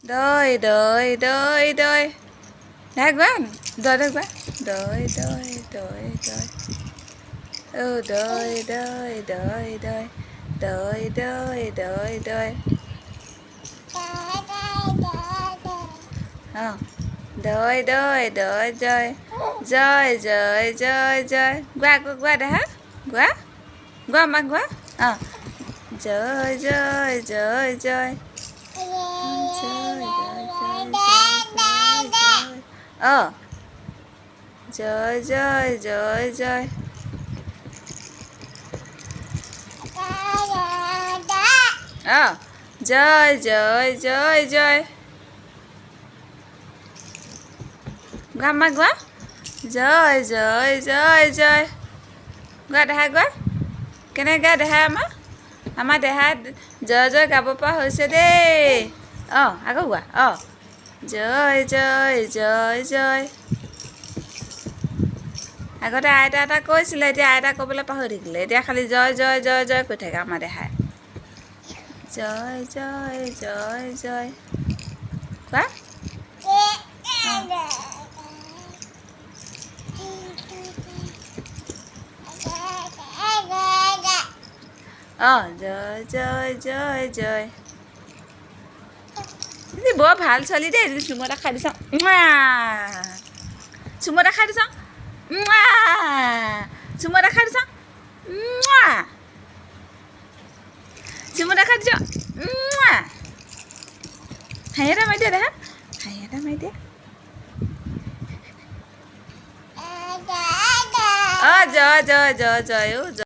Đời đời đời đời. Đã quá. Đời đời quá. Đời đời đời đời. Đời đời đời đời. Đời đời đời đời. Đời đời đời đời. Trời trời trời trời. Qua đã hát. Qua mà quá. Trời trời trời trời. Trời trời trời trời. Trời trời trời trời. Qua mắt quá. Trời trời trời trời. Qua দেখা quá. Keনেকৈ দেখা আমাৰ দেহা জয় জয় গাব পৰা হৈছে দেই। আকৌ গোৱা। জয় জয় জয় জয়। আগতে আইতা এটা কৈছিলে, এতিয়া আইতা ক'বলৈ পাহৰি থাকিলে, এতিয়া খালি জয় জয় জয় জয় কৈ থাকে আমাৰ দেহাই। জয় জয় জয় জয়। কোৱা। জয় জয় জয় জয়। বৰ ভাল ছোৱালী দেই, চুমু এটা খাই দিচাওঁ। চুমু এটা খাই দিচাওঁ। চুমু এটা খাই দিচাওঁ। চুমু এটা খাই দিছ। হাঁহি এটা মাৰি দিয়া দেখা। হাঁহি এটা মাৰি দিয়া। জয় জয় জয় জয়।